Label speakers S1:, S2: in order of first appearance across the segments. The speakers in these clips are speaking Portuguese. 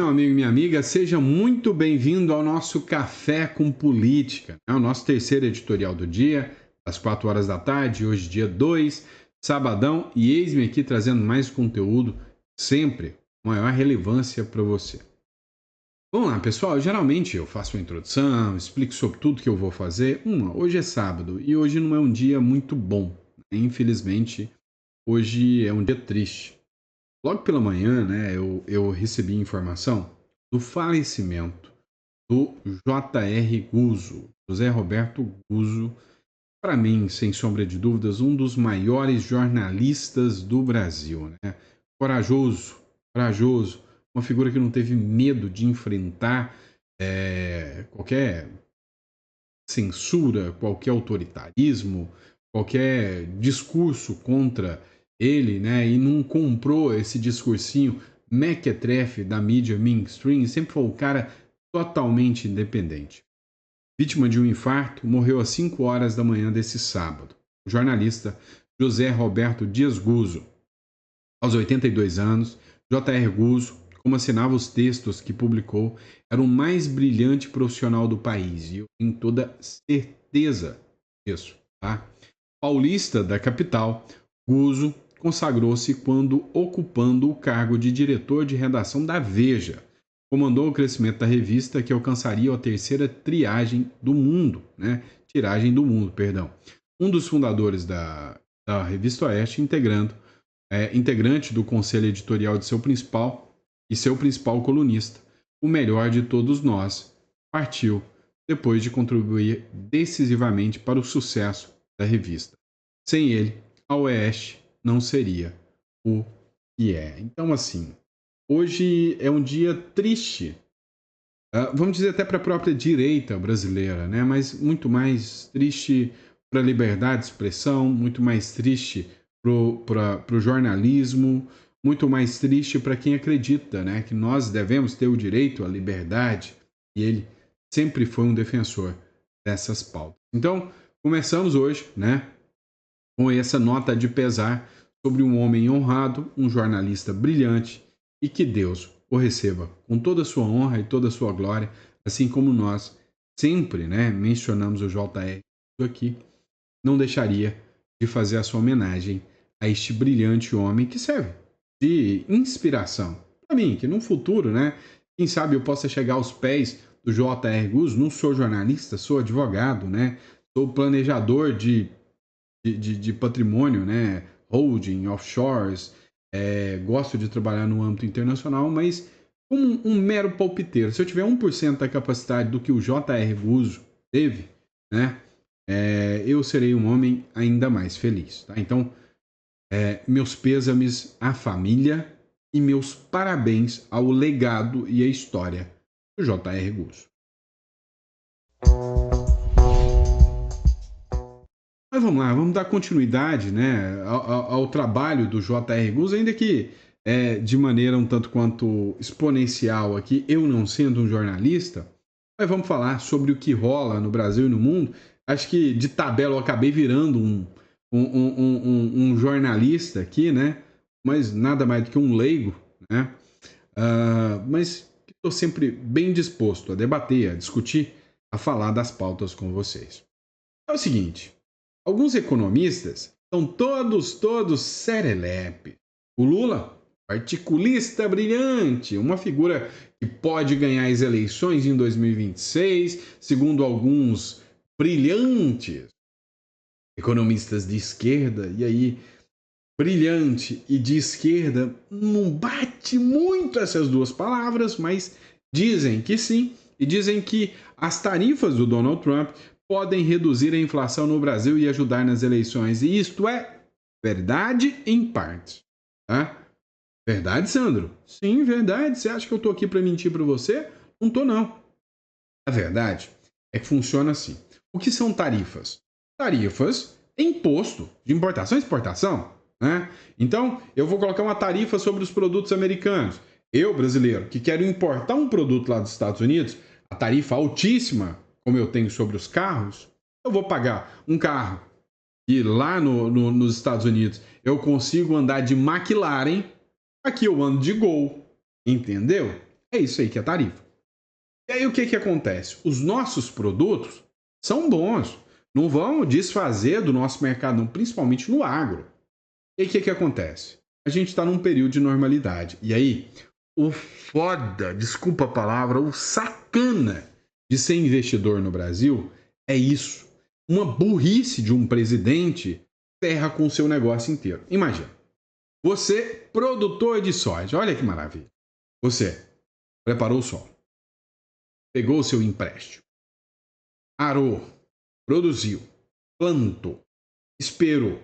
S1: Meu amigo e minha amiga, seja muito bem-vindo ao nosso Café com Política, né? O nosso terceiro editorial do dia, às 4 horas da tarde, hoje dia 2, sabadão, e eis-me aqui trazendo mais conteúdo, sempre com maior relevância para você. Vamos lá, pessoal, geralmente eu faço uma introdução, explico sobre tudo que eu vou fazer. Hoje é sábado e hoje não é um dia muito bom, né? Infelizmente, hoje é um dia triste. Logo pela manhã, né, eu recebi informação do falecimento do J.R. Guzzo, José Roberto Guzzo, para mim, sem sombra de dúvidas, um dos maiores jornalistas do Brasil, né? Corajoso, corajoso, uma figura que não teve medo de enfrentar qualquer censura, qualquer autoritarismo, qualquer discurso contra ele, né? E não comprou esse discursinho mequetrefe da mídia mainstream, sempre foi um cara totalmente independente. Vítima de um infarto, morreu às 5 horas da manhã desse sábado. O jornalista José Roberto Dias Guzzo. Aos 82 anos, J.R. Guzzo, como assinava os textos que publicou, era o mais brilhante profissional do país, e eu tenho toda certeza disso. Tá? Paulista da capital, Guzzo consagrou-se quando ocupando o cargo de diretor de redação da Veja. Comandou o crescimento da revista, que alcançaria a terceira tiragem do mundo, perdão. Um dos fundadores da Revista Oeste, integrante do conselho editorial de seu principal colunista, o melhor de todos nós, partiu depois de contribuir decisivamente para o sucesso da revista. Sem ele, a Oeste não seria o que é. Então, assim, hoje é um dia triste, vamos dizer até para a própria direita brasileira, né? Mas muito mais triste para a liberdade de expressão, muito mais triste para o jornalismo, muito mais triste para quem acredita, né? Que nós devemos ter o direito à liberdade, e ele sempre foi um defensor dessas pautas. Então, começamos hoje, né? Com essa nota de pesar sobre um homem honrado, um jornalista brilhante, e que Deus o receba com toda a sua honra e toda a sua glória, assim como nós sempre, né, mencionamos o JR aqui, não deixaria de fazer a sua homenagem a este brilhante homem que serve de inspiração para mim, que no futuro, né, quem sabe eu possa chegar aos pés do J.R. Guzzo. Não sou jornalista, sou advogado, né, sou planejador de patrimônio, né? Holding, offshores, gosto de trabalhar no âmbito internacional, mas como um mero palpiteiro, se eu tiver 1% da capacidade do que o J.R. Guzzo teve, né? Eu serei um homem ainda mais feliz, tá? Então, meus pêsames à família e meus parabéns ao legado e à história do J.R. Guzzo. Mas vamos lá, vamos dar continuidade, né, ao trabalho do J.R. Guzzo, ainda que de maneira um tanto quanto exponencial aqui, eu não sendo um jornalista, mas vamos falar sobre o que rola no Brasil e no mundo. Acho que de tabela eu acabei virando um jornalista aqui, né, mas nada mais do que um leigo, né, mas estou sempre bem disposto a debater, a discutir, a falar das pautas com vocês. É o seguinte, alguns economistas estão todos serelepe. O Lula, articulista brilhante, uma figura que pode ganhar as eleições em 2026, segundo alguns brilhantes economistas de esquerda. E aí, brilhante e de esquerda não bate muito essas duas palavras, mas dizem que sim, e dizem que as tarifas do Donald Trump podem reduzir a inflação no Brasil e ajudar nas eleições. E isto é verdade em parte. Tá? Verdade, Sandro? Sim, verdade. Você acha que eu estou aqui para mentir para você? Não estou, não. A verdade é que funciona assim. O que são tarifas? Tarifas é imposto de importação e exportação. Né? Então, eu vou colocar uma tarifa sobre os produtos americanos. Eu, brasileiro, que quero importar um produto lá dos Estados Unidos, a tarifa altíssima, como eu tenho sobre os carros, eu vou pagar um carro e lá nos Estados Unidos eu consigo andar de McLaren, aqui eu ando de Gol, entendeu? É isso aí que é a tarifa. E aí o que acontece? Os nossos produtos são bons. Não vão desfazer do nosso mercado, não, principalmente no agro. E aí o que acontece? A gente está num período de normalidade. E aí, o foda, desculpa a palavra, o sacana de ser investidor no Brasil é isso. Uma burrice de um presidente ferra com o seu negócio inteiro. Imagina, você, produtor de soja, olha que maravilha. Você preparou o solo, pegou o seu empréstimo, arou, produziu, plantou, esperou,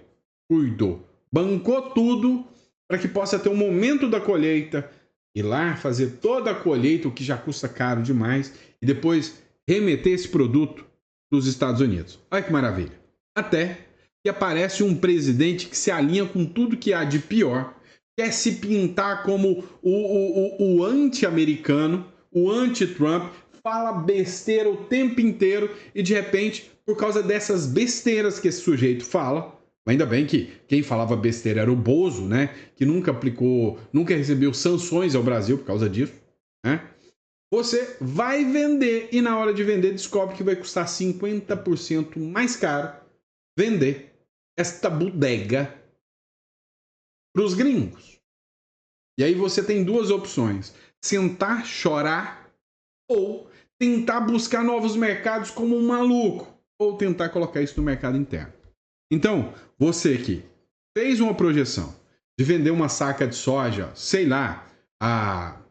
S1: cuidou, bancou tudo para que possa ter um momento da colheita, ir lá fazer toda a colheita, o que já custa caro demais, e depois remeter esse produto para os Estados Unidos. Olha que maravilha. Até que aparece um presidente que se alinha com tudo que há de pior, quer se pintar como o anti-americano, o anti-Trump, fala besteira o tempo inteiro e de repente, por causa dessas besteiras que esse sujeito fala, ainda bem que quem falava besteira era o Bozo, né? Que nunca aplicou, nunca recebeu sanções ao Brasil por causa disso, né? Você vai vender e na hora de vender descobre que vai custar 50% mais caro vender esta bodega para os gringos. E aí você tem duas opções: sentar, chorar ou tentar buscar novos mercados como um maluco ou tentar colocar isso no mercado interno. Então, você que fez uma projeção de vender uma saca de soja, sei lá, a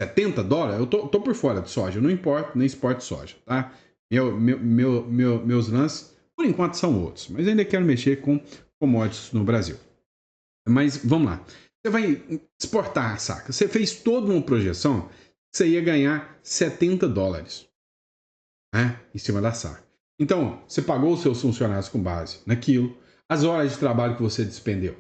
S1: $70, eu tô por fora de soja, eu não importo, nem exporto soja, tá? Meus lances, por enquanto, são outros, mas ainda quero mexer com commodities no Brasil. Mas vamos lá. Você vai exportar a saca. Você fez toda uma projeção que você ia ganhar $70, né, em cima da saca. Então, você pagou os seus funcionários com base naquilo. As horas de trabalho que você despendeu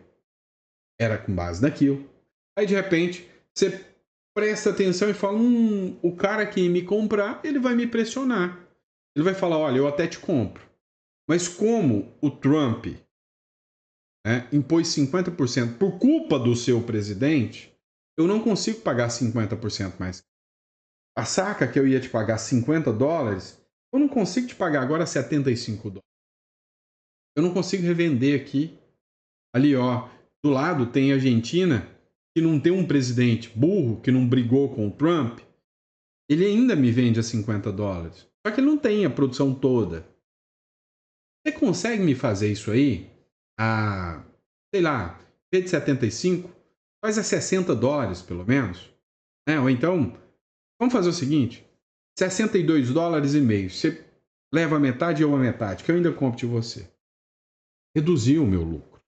S1: era com base naquilo. Aí, de repente, você presta atenção e fala: o cara que me comprar, ele vai me pressionar. Ele vai falar: olha, eu até te compro. Mas como o Trump, né, impôs 50% por culpa do seu presidente, eu não consigo pagar 50% mais. A saca que eu ia te pagar $50, eu não consigo te pagar agora $75. Eu não consigo revender aqui. Ali, ó, do lado tem a Argentina, que não tem um presidente burro, que não brigou com o Trump. Ele ainda me vende a $50. Só que ele não tem a produção toda. Você consegue me fazer isso aí a, sei lá, em vez de 75, faz a $60 pelo menos? Né? Ou então, vamos fazer o seguinte: $62,50. Você leva a metade e eu a metade, que eu ainda compro de você. Reduziu o meu lucro.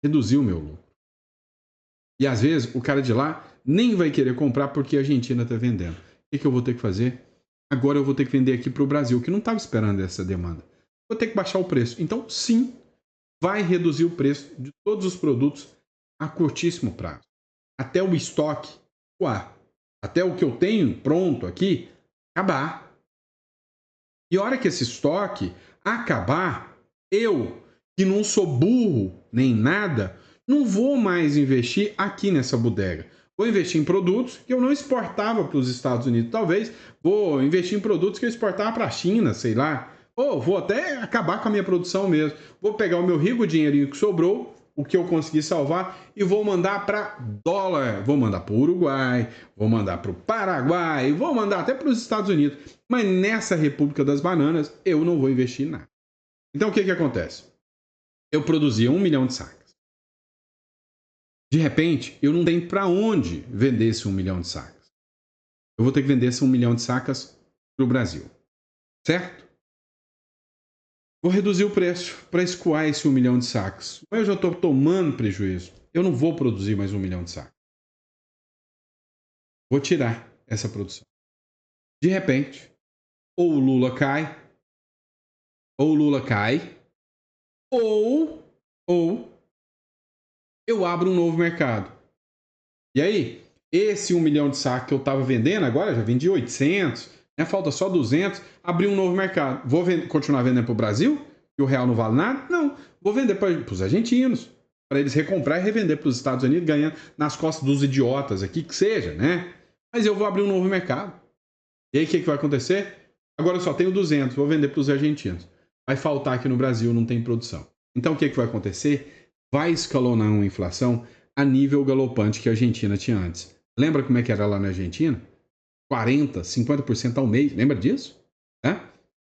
S1: Reduziu o meu lucro. E às vezes o cara de lá nem vai querer comprar porque a Argentina está vendendo. O que eu vou ter que fazer? Agora eu vou ter que vender aqui para o Brasil, que não estava esperando essa demanda. Vou ter que baixar o preço. Então, sim, vai reduzir o preço de todos os produtos a curtíssimo prazo. Até o estoque, até o que eu tenho pronto aqui, acabar. E a hora que esse estoque acabar, eu, que não sou burro nem nada, não vou mais investir aqui nessa bodega. Vou investir em produtos que eu não exportava para os Estados Unidos, talvez. Vou investir em produtos que eu exportava para a China, sei lá. Ou vou até acabar com a minha produção mesmo. Vou pegar o meu rico dinheirinho que sobrou, o que eu consegui salvar, e vou mandar para dólar. Vou mandar para o Uruguai, vou mandar para o Paraguai, vou mandar até para os Estados Unidos. Mas nessa República das Bananas, eu não vou investir em nada. Então o que acontece? Eu produzia 1 milhão de sacas. De repente, eu não tenho para onde vender esse 1 milhão de sacas. Eu vou ter que vender esse 1 milhão de sacas para o Brasil. Certo? Vou reduzir o preço para escoar esse 1 milhão de sacas. Mas eu já estou tomando prejuízo. Eu não vou produzir mais 1 milhão de sacas. Vou tirar essa produção. De repente, ou o Lula cai, ou eu abro um novo mercado. E aí, esse 1 milhão de sacos que eu estava vendendo, agora já vendi 800, né? Falta só 200, abri um novo mercado. Vou continuar vendendo para o Brasil? Que o real não vale nada? Não. Vou vender para os argentinos, para eles recomprar e revender para os Estados Unidos, ganhando nas costas dos idiotas aqui, que seja, né? Mas eu vou abrir um novo mercado. E aí o que vai acontecer? Agora eu só tenho 200, vou vender para os argentinos. Vai faltar aqui no Brasil, não tem produção. Então o que vai acontecer? Vai escalonar uma inflação a nível galopante que a Argentina tinha antes. Lembra como é que era lá na Argentina? 40%, 50% ao mês. Lembra disso? É?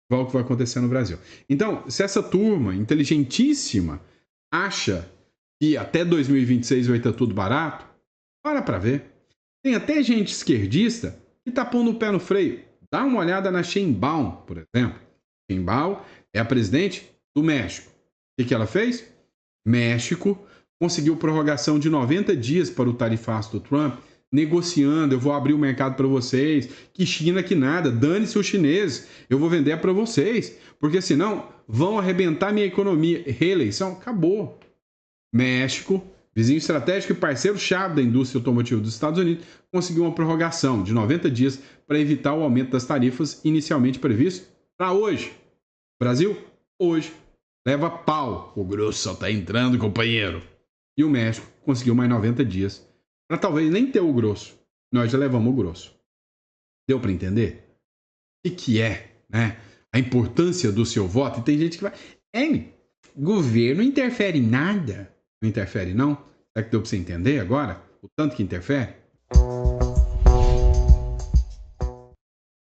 S1: Igual o que vai acontecer no Brasil. Então, se essa turma inteligentíssima acha que até 2026 vai estar tudo barato, para ver. Tem até gente esquerdista que tá pondo o pé no freio. Dá uma olhada na Sheinbaum, por exemplo. Sheinbaum é a presidente do México. O que ela fez? México conseguiu prorrogação de 90 dias para o tarifaço do Trump, negociando, eu vou abrir o mercado para vocês, que China que nada, dane-se os chineses, eu vou vender para vocês, porque senão vão arrebentar minha economia. Reeleição, acabou. México, vizinho estratégico e parceiro-chave da indústria automotiva dos Estados Unidos, conseguiu uma prorrogação de 90 dias para evitar o aumento das tarifas inicialmente previsto para hoje. Brasil, hoje, leva pau. O grosso só está entrando, companheiro. E o México conseguiu mais 90 dias para talvez nem ter o grosso. Nós já levamos o grosso. Deu para entender? O que é, né? A importância do seu voto. E tem gente que vai... governo interfere em nada. Não interfere, não? Será que deu para você entender agora? O tanto que interfere?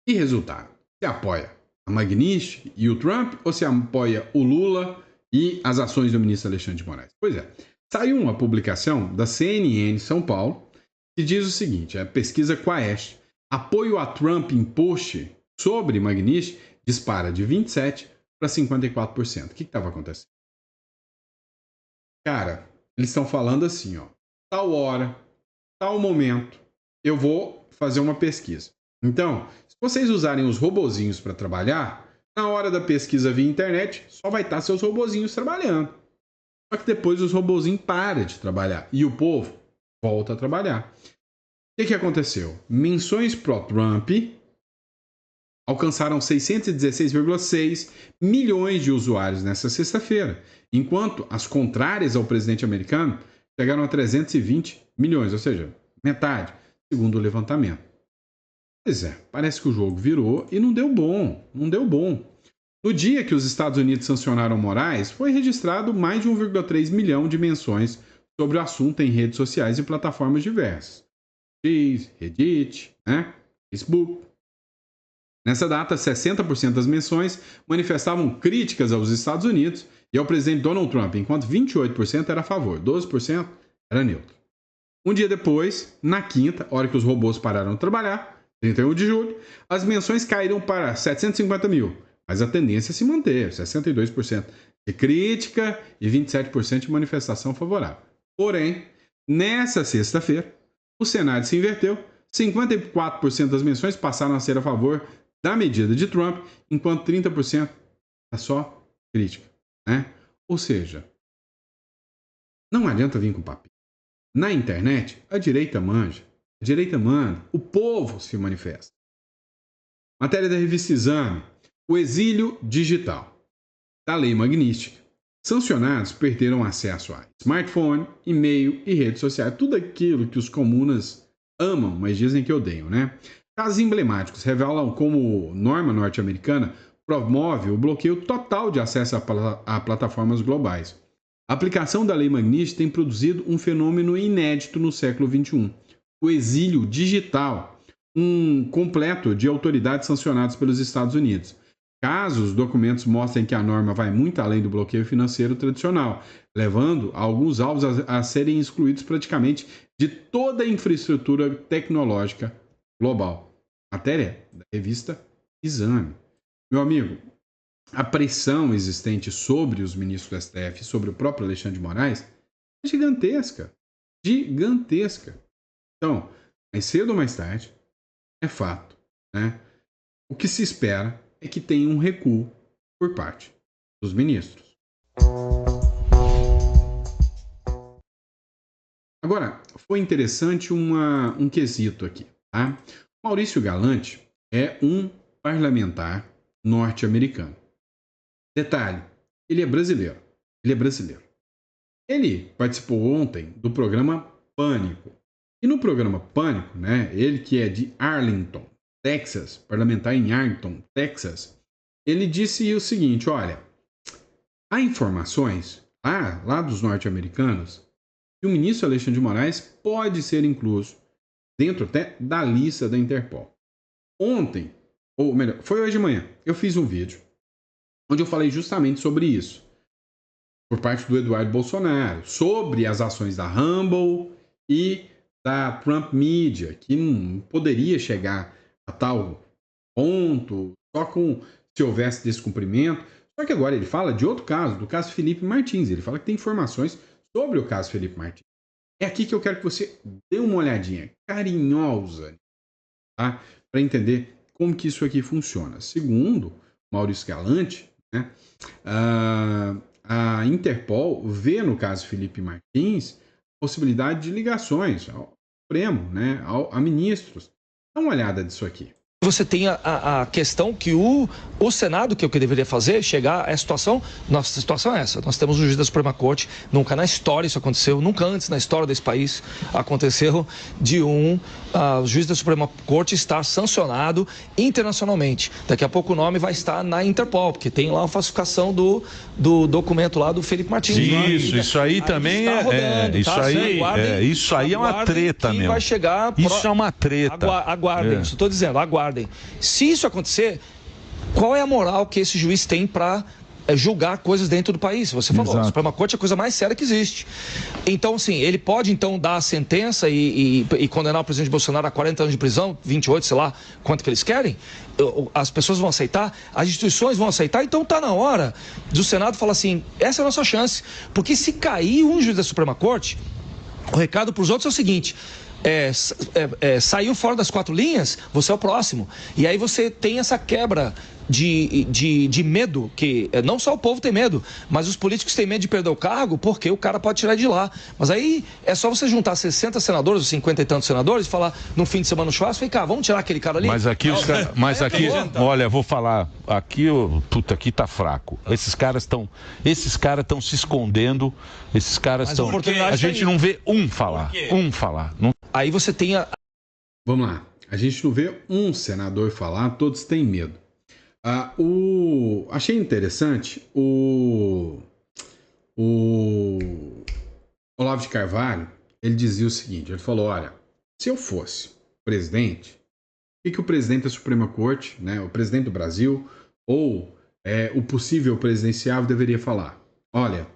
S1: E resultado? Você apoia a Magnitsky e o Trump ou você apoia o Lula e as ações do ministro Alexandre de Moraes? Pois é. Saiu uma publicação da CNN São Paulo que diz o seguinte, a pesquisa Quaest, apoio a Trump em post sobre Magnitsky dispara de 27% para 54%. O que estava acontecendo? Cara, eles estão falando assim, ó, tal hora, tal momento, eu vou fazer uma pesquisa. Então, se vocês usarem os robozinhos para trabalhar, na hora da pesquisa via internet, só vai estar seus robozinhos trabalhando. Só que depois os robozinhos param de trabalhar e o povo volta a trabalhar. O que aconteceu? Menções pró-Trump alcançaram 616,6 milhões de usuários nesta sexta-feira, enquanto as contrárias ao presidente americano chegaram a 320 milhões, ou seja, metade, segundo o levantamento. Pois é, parece que o jogo virou e não deu bom, não deu bom. No dia que os Estados Unidos sancionaram Moraes, foi registrado mais de 1,3 milhão de menções sobre o assunto em redes sociais e plataformas diversas. X, Reddit, Facebook. Nessa data, 60% das menções manifestavam críticas aos Estados Unidos e ao presidente Donald Trump, enquanto 28% era a favor, 12% era neutro. Um dia depois, na quinta, hora que os robôs pararam de trabalhar, 31 de julho, as menções caíram para 750 mil, mas a tendência se manteve, 62% de crítica e 27% de manifestação favorável. Porém, nessa sexta-feira, o cenário se inverteu, 54% das menções passaram a ser a favor da medida de Trump, enquanto 30% é só crítica. Ou seja, não adianta vir com papel. Na internet, a direita manja, a direita manda, o povo se manifesta. Matéria da revista Exame, o exílio digital da Lei Magnitsky. Sancionados perderam acesso a smartphone, e-mail e redes sociais, tudo aquilo que os comunas amam, mas dizem que odeiam, Casos emblemáticos revelam como norma norte-americana promove o bloqueio total de acesso a plataformas globais. A aplicação da Lei Magnitsky tem produzido um fenômeno inédito no século XXI, o exílio digital, um completo de autoridades sancionadas pelos Estados Unidos. Caso os documentos mostrem que a norma vai muito além do bloqueio financeiro tradicional, levando alguns alvos a serem excluídos praticamente de toda a infraestrutura tecnológica global. Matéria da revista Exame. Meu amigo, a pressão existente sobre os ministros do STF, sobre o próprio Alexandre de Moraes, é gigantesca. Gigantesca. Então, mais cedo ou mais tarde, é fato, O que se espera é que tenha um recuo por parte dos ministros. Agora, foi interessante um quesito aqui, Maurício Galante é um parlamentar norte-americano. Detalhe, ele é brasileiro. Ele participou ontem do programa Pânico. E no programa Pânico, né, ele que é de Arlington, Texas, parlamentar em Arlington, Texas, ele disse o seguinte, olha, há informações lá dos norte-americanos que o ministro Alexandre de Moraes pode ser incluso dentro até da lista da Interpol. Ontem, ou melhor, foi hoje de manhã, eu fiz um vídeo onde eu falei justamente sobre isso, por parte do Eduardo Bolsonaro, sobre as ações da Rumble e da Trump Media, que não poderia chegar a tal ponto, só se houvesse descumprimento. Só que agora ele fala de outro caso, do caso Felipe Martins. Ele fala que tem informações sobre o caso Felipe Martins. É aqui que eu quero que você dê uma olhadinha carinhosa, tá? Para entender como que isso aqui funciona. Segundo Maurício Galante, né, a Interpol vê no caso Felipe Martins possibilidade de ligações ao Supremo, né, a ministros. Dá uma olhada disso aqui.
S2: Você tem a questão que o Senado, que é o que deveria fazer, chegar à situação. Nossa situação é essa. Nós temos um juiz da Suprema Corte, nunca na história isso aconteceu, nunca antes na história desse país aconteceu de juiz da Suprema Corte estar sancionado internacionalmente. Daqui a pouco o nome vai estar na Interpol, porque tem lá a falsificação do documento lá do Felipe Martins.
S3: Isso aí também isso aí é uma treta, meu.
S2: Vai chegar
S3: isso é uma treta.
S2: Aguardem, isso estou dizendo, aguardem. Se isso acontecer, qual é a moral que esse juiz tem para julgar coisas dentro do país? Você falou,
S3: Exato.
S2: A Suprema Corte é a coisa mais séria que existe. Então, sim, ele pode então dar a sentença e condenar o presidente Bolsonaro a 40 anos de prisão, 28, sei lá, quanto que eles querem? As pessoas vão aceitar, as instituições vão aceitar, então está na hora do Senado falar assim, essa é a nossa chance. Porque se cair um juiz da Suprema Corte, o recado para os outros é o seguinte... saiu fora das 4 linhas, você é o próximo. E aí você tem essa quebra de medo, que não só o povo tem medo, mas os políticos têm medo de perder o cargo, porque o cara pode tirar de lá. Mas aí é só você juntar 60 senadores, ou 50 e tantos senadores, e falar no fim de semana no churrasco, vem cá, vamos tirar aquele cara ali?
S3: Mas aqui, olha, vou falar, aqui tá fraco. Esses caras estão se escondendo, esses caras estão... A gente não vê um falar. Não...
S2: Aí você tem
S1: Vamos lá. A gente não vê um senador falar, todos têm medo. Achei interessante o Olavo de Carvalho, ele dizia o seguinte, ele falou, olha, se eu fosse presidente, o que o presidente da Suprema Corte, né, o presidente do Brasil, ou o possível presidenciável deveria falar? Olha,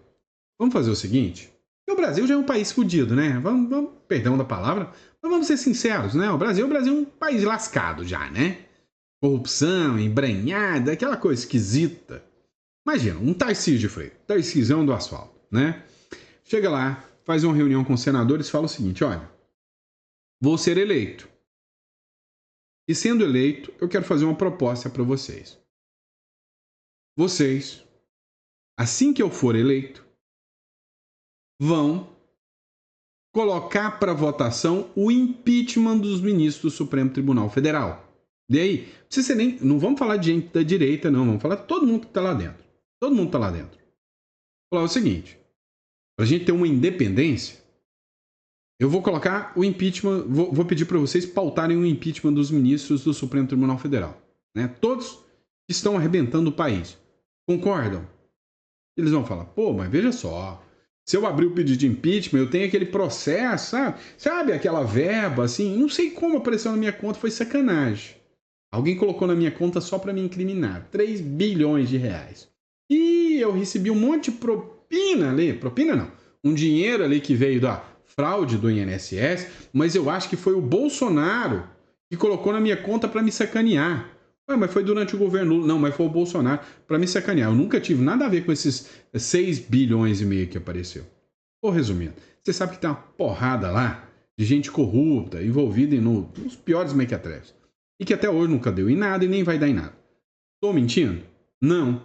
S1: vamos fazer o seguinte, o Brasil já é um país fodido, né? Vamos, perdão da palavra, mas vamos ser sinceros, né? O Brasil é um país lascado já, né? Corrupção, embranhada, aquela coisa esquisita. Imagina, um Tarcísio de Freitas, Tarcísio do asfalto, né? Chega lá, faz uma reunião com os senadores e fala o seguinte, olha, vou ser eleito. E sendo eleito, eu quero fazer uma proposta para vocês. Vocês, assim que eu for eleito, vão colocar para votação o impeachment dos ministros do Supremo Tribunal Federal. E aí, não vamos falar de gente da direita, não. Vamos falar de todo mundo que está lá dentro. Todo mundo está lá dentro. Vou falar o seguinte, para a gente ter uma independência, eu vou colocar o impeachment, vou pedir para vocês pautarem o impeachment dos ministros do Supremo Tribunal Federal. Né? Todos que estão arrebentando o país. Concordam? Eles vão falar, pô, mas veja só, se eu abrir o pedido de impeachment, eu tenho aquele processo, sabe aquela verba, assim, não sei como apareceu na minha conta, foi sacanagem. Alguém colocou na minha conta só para me incriminar, 3 bilhões de reais. E eu recebi um monte de propina ali, propina não, um dinheiro ali que veio da fraude do INSS, mas eu acho que foi o Bolsonaro que colocou na minha conta para me sacanear. Mas foi durante o governo Lula. Não, mas foi o Bolsonaro para me sacanear. Eu nunca tive nada a ver com esses 6 bilhões e meio que apareceu. Vou resumindo. Você sabe que tem uma porrada lá de gente corrupta, envolvida nos piores mequetrefes. E que até hoje nunca deu em nada e nem vai dar em nada. Estou mentindo? Não.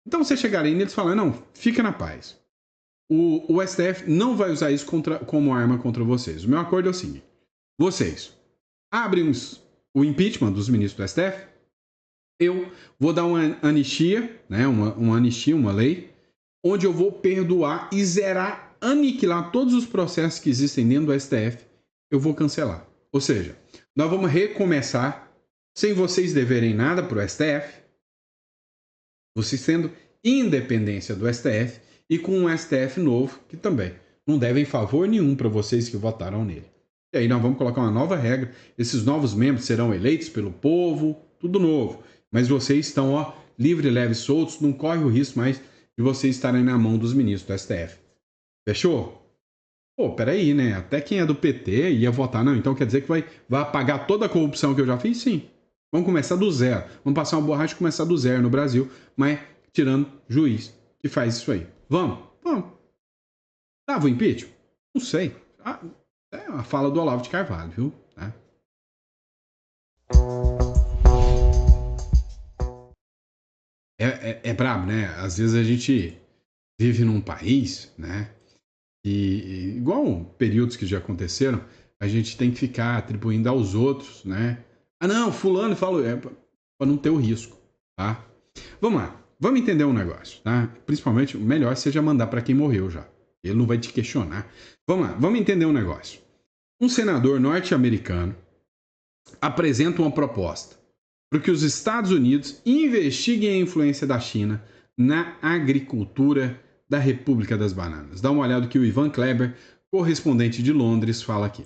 S1: Então você chegar aí neles e falar, não, fica na paz. O STF não vai usar isso como arma contra vocês. O meu acordo é o seguinte. Vocês abrem o impeachment dos ministros do STF. Eu vou dar uma anistia, né, uma anistia, uma lei, onde eu vou perdoar e zerar, aniquilar todos os processos que existem dentro do STF eu vou cancelar. Ou seja, nós vamos recomeçar sem vocês deverem nada para o STF, vocês tendo independência do STF e com um STF novo que também não devem favor nenhum para vocês que votaram nele. E aí nós vamos colocar uma nova regra, esses novos membros serão eleitos pelo povo, tudo novo. Mas vocês estão, ó, livre, leve, soltos, não corre o risco mais de vocês estarem na mão dos ministros do STF. Fechou? Pô, peraí, né? Até quem é do PT ia votar, não. Então quer dizer que vai apagar toda a corrupção que eu já fiz? Sim. Vamos começar do zero. Vamos passar uma borracha e começar do zero no Brasil, mas tirando juiz que faz isso aí. Vamos? Vamos. Tava o impeachment? Não sei. É a fala do Olavo de Carvalho, viu? É brabo, né? Às vezes a gente vive num país, né? E igual períodos que já aconteceram, a gente tem que ficar atribuindo aos outros, né? Ah, não, fulano falou, para não ter o risco, tá? Vamos lá, vamos entender um negócio, tá? Principalmente, o melhor seja mandar para quem morreu já. Ele não vai te questionar. Vamos lá, vamos entender um negócio. Um senador norte-americano apresenta uma proposta para que os Estados Unidos investiguem a influência da China na agricultura da República das Bananas. Dá uma olhada que o Ivan Kleber, correspondente de Londres, fala aqui.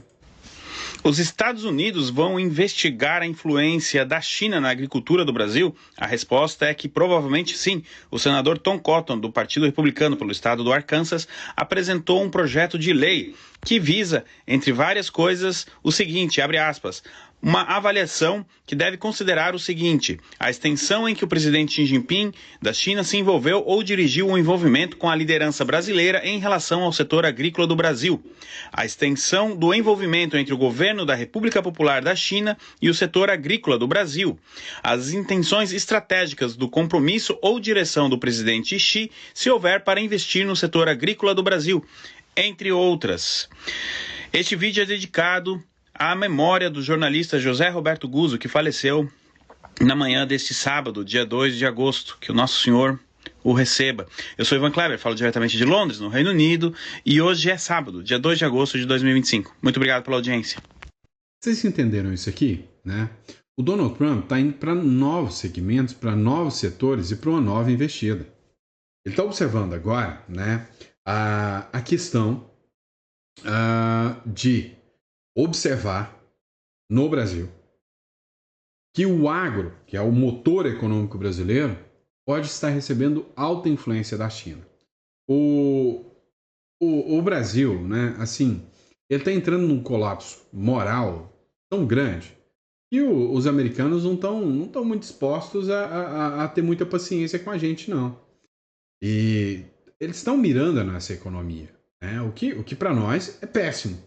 S4: Os Estados Unidos vão investigar a influência da China na agricultura do Brasil? A resposta é que provavelmente sim. O senador Tom Cotton, do Partido Republicano pelo estado do Arkansas, apresentou um projeto de lei que visa, entre várias coisas, o seguinte, abre aspas, uma avaliação que deve considerar o seguinte: a extensão em que o presidente Xi Jinping da China se envolveu ou dirigiu o envolvimento com a liderança brasileira em relação ao setor agrícola do Brasil, a extensão do envolvimento entre o governo da República Popular da China e o setor agrícola do Brasil, as intenções estratégicas do compromisso ou direção do presidente Xi, se houver, para investir no setor agrícola do Brasil, entre outras. Este vídeo é dedicado à memória do jornalista José Roberto Guzzo, que faleceu na manhã deste sábado, dia 2 de agosto. Que o Nosso Senhor o receba. Eu sou Ivan Kleber, falo diretamente de Londres, no Reino Unido, e hoje é sábado, dia 2 de agosto de 2025. Muito obrigado pela audiência.
S1: Vocês entenderam isso aqui, né? O Donald Trump está indo para novos segmentos, para novos setores e para uma nova investida. Ele está observando agora, né, a questão de observar no Brasil que o agro, que é o motor econômico brasileiro, pode estar recebendo alta influência da China. O Brasil, né, assim, ele está entrando num colapso moral tão grande que os americanos não estão muito dispostos a ter muita paciência com a gente, não. E eles estão mirando a nossa economia, né? O que para nós é péssimo.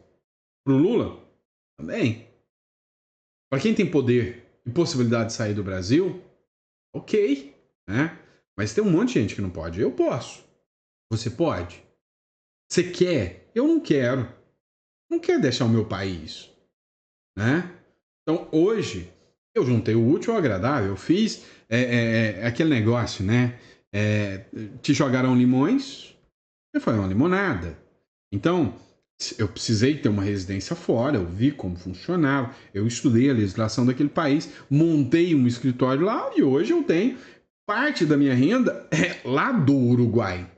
S1: Para o Lula, também. Para quem tem poder e possibilidade de sair do Brasil, ok, né? Mas tem um monte de gente que não pode. Eu posso. Você pode? Você quer? Eu não quero. Não quero deixar o meu país, né? Então, hoje, eu juntei o útil ao agradável. Eu fiz aquele negócio, né? Te jogaram limões, e foi uma limonada. Então, eu precisei ter uma residência fora, eu vi como funcionava, eu estudei a legislação daquele país, montei um escritório lá e hoje eu tenho parte da minha renda lá do Uruguai.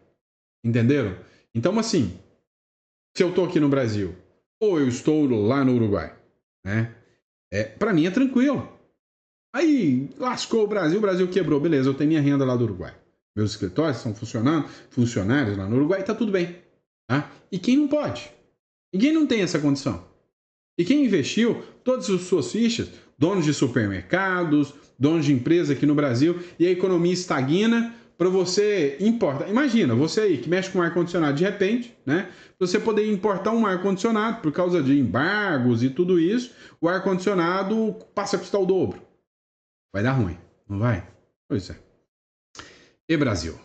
S1: Entenderam? Então, assim, se eu estou aqui no Brasil ou eu estou lá no Uruguai, né? Para mim é tranquilo. Aí lascou o Brasil quebrou, beleza, eu tenho minha renda lá do Uruguai. Meus escritórios estão funcionando, funcionários lá no Uruguai, tá tudo bem. Tá? E quem não pode? Ninguém não tem essa condição. E quem investiu todas as suas fichas, donos de supermercados, donos de empresa aqui no Brasil, e a economia estagna para você importar. Imagina, você aí que mexe com ar-condicionado, de repente, né? Você poder importar um ar-condicionado por causa de embargos e tudo isso, o ar-condicionado passa a custar o dobro. Vai dar ruim, não vai? Pois é. E Brasil?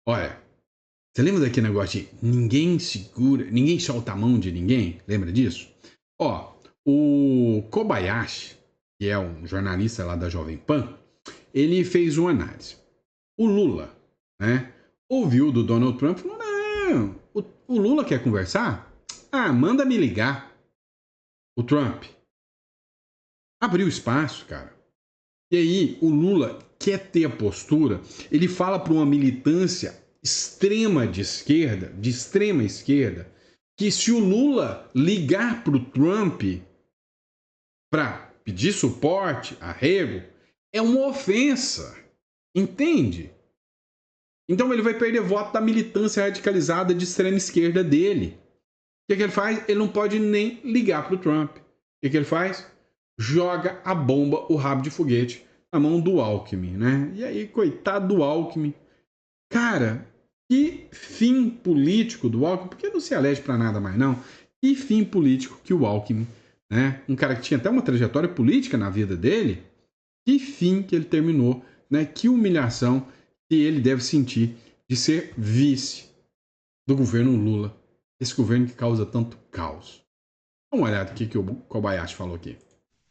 S1: Olha, você lembra daquele negócio de ninguém segura, ninguém solta a mão de ninguém? Lembra disso? Ó, o Kobayashi, que é um jornalista lá da Jovem Pan, ele fez uma análise. O Lula, né, ouviu do Donald Trump e falou, não, o Lula quer conversar? Ah, manda me ligar. O Trump abriu espaço, cara. E aí, o Lula quer ter a postura, ele fala para uma militância extrema de esquerda, de extrema esquerda, que se o Lula ligar para o Trump para pedir suporte, arrego, é uma ofensa. Entende? Então ele vai perder voto da militância radicalizada de extrema esquerda dele. O que ele faz? Ele não pode nem ligar para o Trump. O que ele faz? Joga a bomba, o rabo de foguete, na mão do Alckmin, né? E aí, coitado do Alckmin. Cara, que fim político do Alckmin, porque não se elege para nada mais não. Que fim político que o Alckmin, né? Um cara que tinha até uma trajetória política na vida dele, que fim que ele terminou, né? Que humilhação que ele deve sentir de ser vice do governo Lula. Esse governo que causa tanto caos. Dá uma olhada aqui que o Kobayashi falou aqui.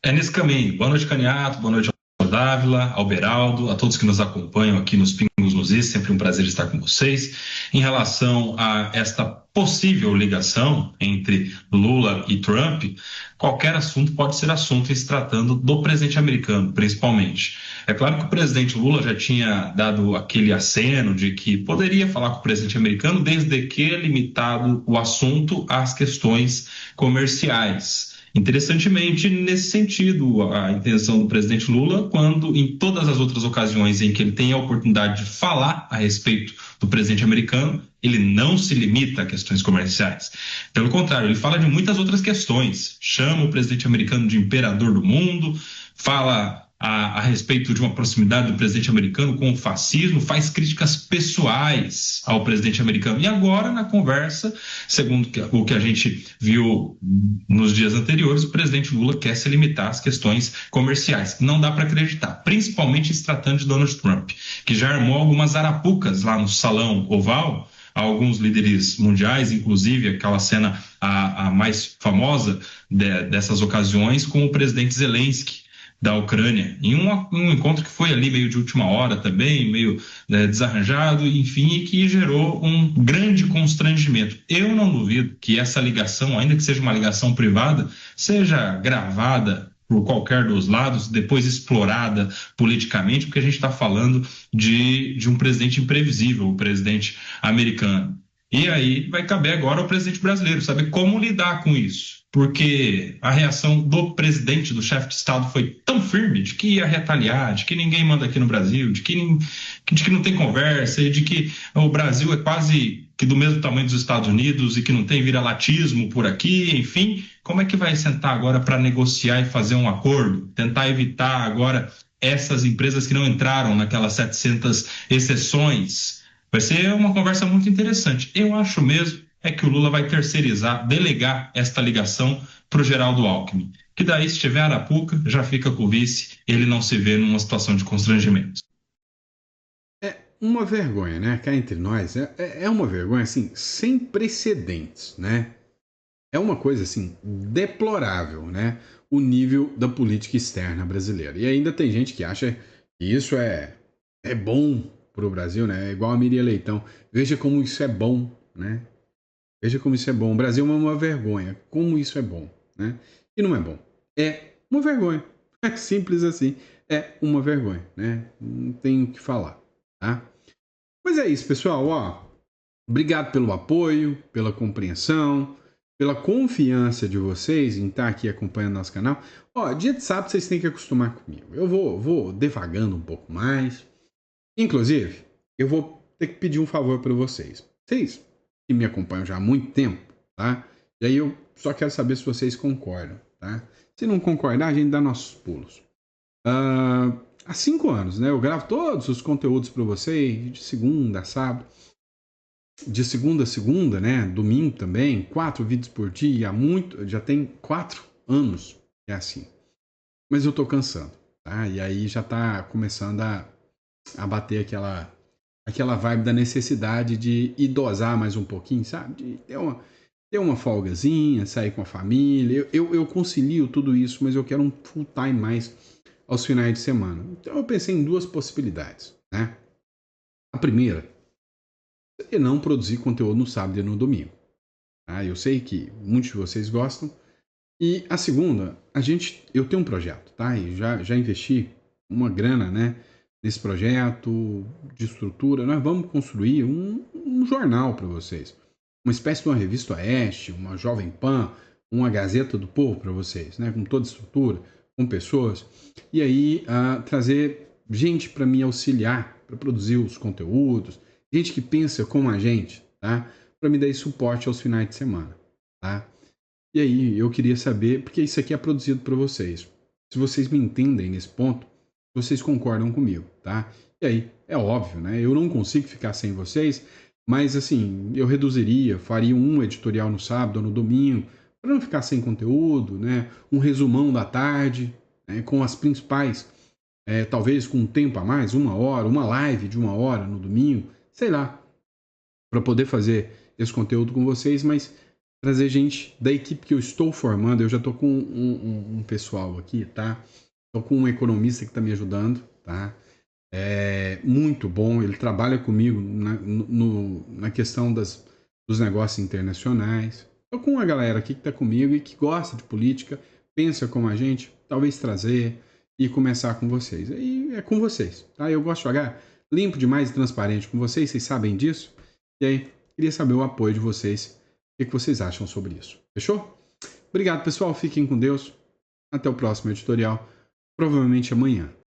S5: É nesse caminho. Boa noite, Caniato. Boa noite ao Dávila, ao Beraldo, a todos que nos acompanham aqui nos Pingos nos Is. Sempre um prazer estar com vocês. Em relação a esta possível ligação entre Lula e Trump, qualquer assunto pode ser assunto em se tratando do presidente americano, principalmente. É claro que o presidente Lula já tinha dado aquele aceno de que poderia falar com o presidente americano desde que limitado o assunto às questões comerciais. Interessantemente, nesse sentido, a intenção do presidente Lula, quando em todas as outras ocasiões em que ele tem a oportunidade de falar a respeito do presidente americano, ele não se limita a questões comerciais. Pelo contrário, ele fala de muitas outras questões. Chama o presidente americano de imperador do mundo, fala a respeito de uma proximidade do presidente americano com o fascismo, faz críticas pessoais ao presidente americano. E agora, na conversa, segundo o que a gente viu nos dias anteriores, o presidente Lula quer se limitar às questões comerciais. Não dá para acreditar, principalmente se tratando de Donald Trump, que já armou algumas arapucas lá no Salão Oval, alguns líderes mundiais, inclusive aquela cena a mais famosa dessas ocasiões com o presidente Zelensky, da Ucrânia, em um encontro que foi ali meio de última hora também, meio desarranjado, enfim, e que gerou um grande constrangimento. Eu não duvido que essa ligação, ainda que seja uma ligação privada, seja gravada por qualquer dos lados, depois explorada politicamente, porque a gente está falando de um presidente imprevisível, o presidente americano. E aí vai caber agora ao presidente brasileiro saber como lidar com isso. Porque a reação do presidente, do chefe de Estado, foi tão firme de que ia retaliar, de que ninguém manda aqui no Brasil, de que não tem conversa, e de que o Brasil é quase que do mesmo tamanho dos Estados Unidos e que não tem vira-latismo por aqui, enfim. Como é que vai sentar agora para negociar e fazer um acordo? Tentar evitar agora essas empresas que não entraram naquelas 700 exceções. Vai ser uma conversa muito interessante. Eu acho mesmo que o Lula vai terceirizar, delegar esta ligação para o Geraldo Alckmin. Que daí, se tiver arapuca, já fica com o vice, ele não se vê numa situação de constrangimento.
S1: É uma vergonha, né? Cá entre nós, é uma vergonha, assim, sem precedentes, né? É uma coisa, assim, deplorável, né? O nível da política externa brasileira. E ainda tem gente que acha que isso é bom para o Brasil, né? É igual a Miriam Leitão. Veja como isso é bom, né? Veja como isso é bom. O Brasil é uma vergonha. Como isso é bom, né? E não é bom. É uma vergonha. É simples assim. É uma vergonha, né? Não tenho o que falar, tá? Mas é isso, pessoal. Ó, obrigado pelo apoio, pela compreensão, pela confiança de vocês em estar aqui acompanhando nosso canal. Ó, dia de sábado vocês têm que acostumar comigo. Eu vou devagando um pouco mais. Inclusive, eu vou ter que pedir um favor para vocês. Vocês que me acompanham já há muito tempo, tá? E aí eu só quero saber se vocês concordam, tá? Se não concordar, a gente dá nossos pulos. Há 5 anos, né? Eu gravo todos os conteúdos para vocês, de segunda a sábado. De segunda a segunda, né? Domingo também, 4 vídeos por dia, já tem 4 anos que é assim. Mas eu tô cansando, tá? E aí já tá começando a bater aquela vibe da necessidade de idosar mais um pouquinho, sabe? De ter uma folgazinha, sair com a família. Eu concilio tudo isso, mas eu quero um full time mais aos finais de semana. Então eu pensei em 2 possibilidades, né? A primeira é não produzir conteúdo no sábado e no domingo, Tá? Eu sei que muitos de vocês gostam. E a segunda, eu tenho um projeto, tá? E já investi uma grana, né, nesse projeto de estrutura. Nós vamos construir um jornal para vocês. Uma espécie de uma revista Oeste, uma Jovem Pan, uma Gazeta do Povo para vocês, né? Com toda a estrutura, com pessoas. E aí trazer gente para me auxiliar, para produzir os conteúdos, gente que pensa como a gente, tá? Para me dar esse suporte aos finais de semana, tá? E aí eu queria saber, porque isso aqui é produzido para vocês. Se vocês me entendem nesse ponto, vocês concordam comigo, tá? E aí, é óbvio, né? Eu não consigo ficar sem vocês, mas assim, eu reduziria, faria um editorial no sábado ou no domingo, para não ficar sem conteúdo, né? Um resumão da tarde, né? Com as principais, talvez com um tempo a mais, 1 hora, uma live de 1 hora no domingo, sei lá, para poder fazer esse conteúdo com vocês, mas trazer gente da equipe que eu estou formando. Eu já estou com um pessoal aqui, tá? Estou com um economista que está me ajudando, tá? É muito bom, ele trabalha comigo na questão dos negócios internacionais. Estou com uma galera aqui que está comigo e que gosta de política, pensa como a gente, talvez trazer e começar com vocês. E é com vocês, tá? Eu gosto de jogar limpo demais e transparente com vocês sabem disso. E aí, queria saber o apoio de vocês. O que vocês acham sobre isso? Fechou? Obrigado, pessoal. Fiquem com Deus. Até o próximo editorial. Provavelmente amanhã.